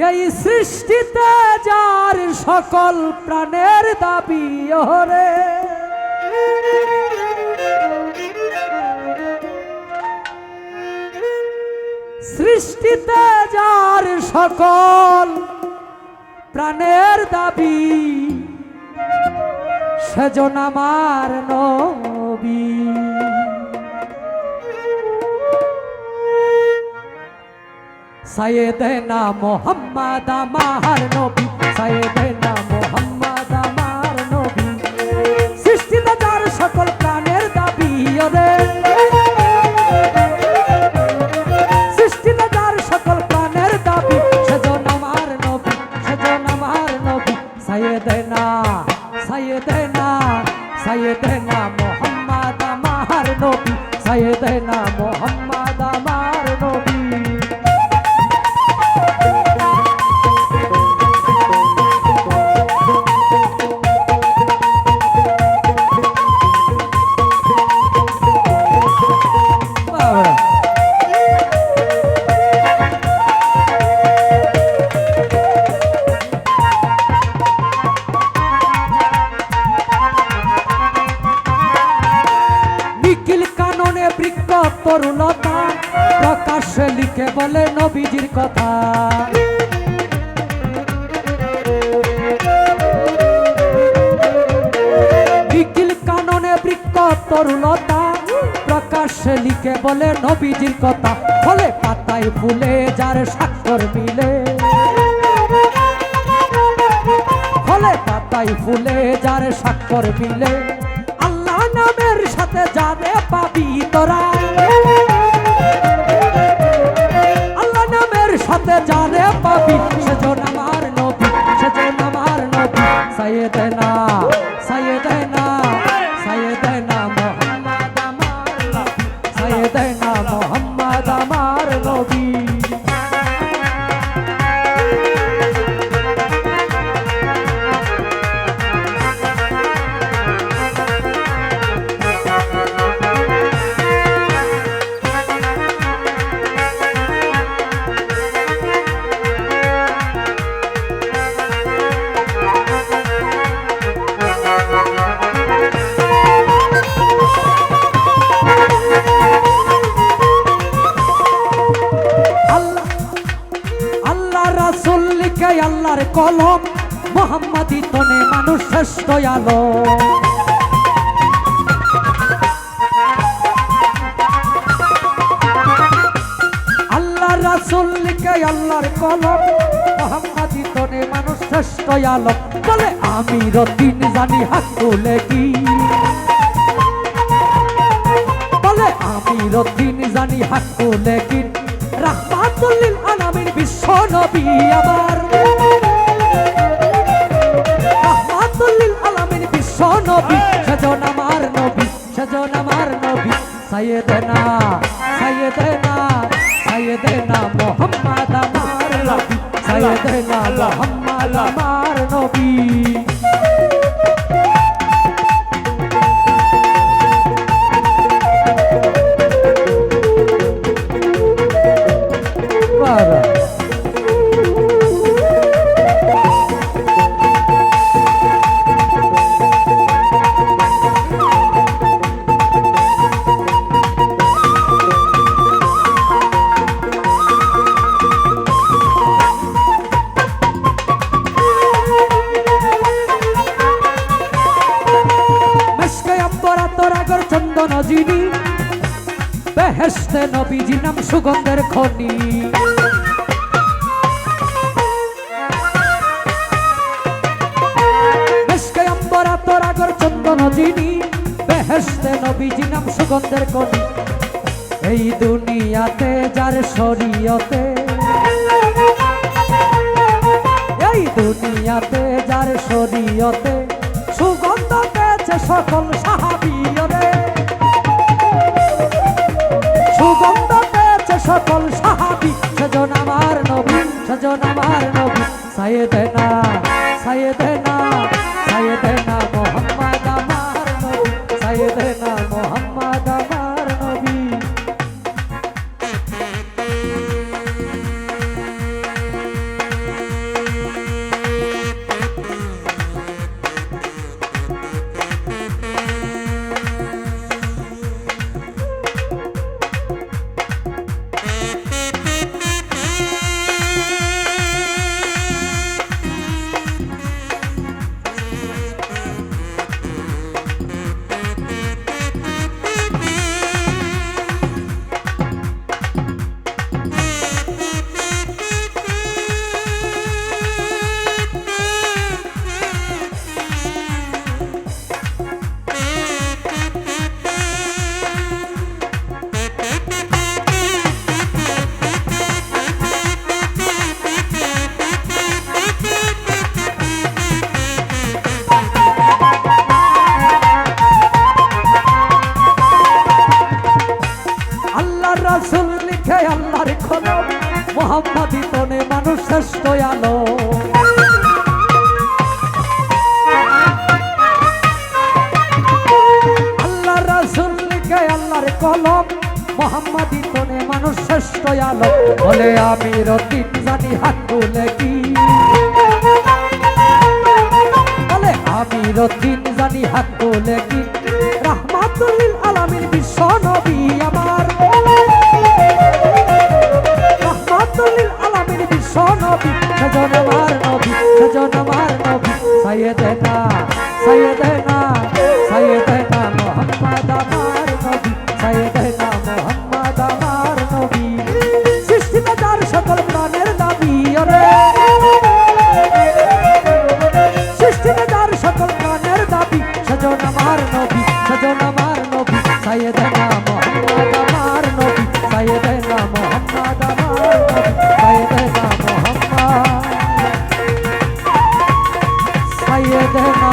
এই সৃষ্টিতে যার সকল প্রাণের দাবি ওরে সৃষ্টিতে যার সকল প্রাণের দাবি সেজন আমার নবী। সাইয়েদেনা মোহাম্মদ আমার নবী, সাইয়েদেনা মোহাম্মদ আমার নবী, সৃষ্টিতে যার সকল প্রাণের দাবি ওরে সৃষ্টিতে যার সকল প্রাণের দাবি সেজন আমার নবী, সেজন আমার নবী। সাইয়েদেনা সাইয়েদেনা সাইয়েদেনা মোহাম্মদ আমার নবী, সাইয়েদেনা মোহাম্মদ আমার নবী। তরুণতা প্রকাশ্যে লিখে বলে নবীজির কথা, নিখিল কাননে বৃক্ষ তরুণতা প্রকাশ্যে লিখে বলে নবীজির কথা। ফলে পাতায় ফুলে যার স্বাক্ষর মিলে, ফলে পাতায় ফুলে যার স্বাক্ষর মিলে, আল্লাহ নামের সাথে যারে পাবি তোরা, আল্লাহ নামের সাথে যারে পাবি সেজন আমার নবী, সেজন আমার নবী। সাইয়েদেনা সাইয়েদেনা সাইয়েদেনা মোহাম্মদ আমার নবী, সাইয়েদেনা মোহাম্মদ আমার নবী। আল্লাহর কলম মোহাম্মদী তনে মানুষ শ্রেষ্ঠ আলো, আল্লাহ রাসূল লিখে আল্লাহর কলম মোহাম্মদী তনে মানুষ শ্রেষ্ঠ আলো। বলে আমি রতিন জানি হাকুলে কি, বলে আমি রতিন জানি হাকুলে কি, রাহমাতুল লিল আলামিন বিশ্ব নবী আমার, রাহমাতুল লিল আলামিন বিশ্ব নবী, সেজন আমার নবী, সেজন আমার নবী। সাইয়েদেনা সাইয়েদেনা সাইয়েদেনা মোহাম্মদ আমার নবী, সাইয়েদেনা মোহাম্মদ আমার নবী। চন্দন যিনি বেহেশতে নবীজি নাম সুগন্ধের খনি, মেশকে অম্বরা তোরাগর চন্দন যিনি বেহেশতে নবীজি নাম সুগন্ধের খনি। এই দুনিয়াতে যার শরীয়তে, এই দুনিয়াতে যার শরীয়তে সুগন্ধ পেয়েছে সকল সাহাবী রে, সুগন্ধ পেয়েছে সকল সাহাবী, সেজন আমার নবী, সেজন আমার নবী। সাইয়েদেনা সাইয়েদেনা সাইয়েদেনা মোহাম্মদ আমার নবী, সাইয়েদেনা মোহাম্মদ আমার নবী। আলো আল্লাহ রাসূল লিখে আল্লাহর কলম মোহাম্মদী তনে মানুষ শ্রেষ্ঠ আলো বলে আমি রতিন জানি হাকুলে কি বলে আমি রতিন জানি হাকুলে কি রাহমাতুল লিল আলামিন বিশ্ব নবী আমার রাহমাতুল লিল আলামিন বিশ্ব নবী সেজন আমার নবী সেজন আমার নবী সাইয়েদেনা সাইয়েদেনা সাইয়েদেনা মুহাম্মদ আমার নবী সাইয়েদেনা মুহাম্মদ আমার নবী সৃষ্টিতে যার সকল প্রাণের দাবি ওরে সৃষ্টিতে যার সকল প্রাণের দাবি সেজন আমার নবী সেজন আমার নবী সাইয়েদেনা মুহাম্মদ আমার নবী সাইয়েদেনা মুহাম্মদ আমার নবী সাইয়েদেনা মুহাম্মদ সাইয়েদেনা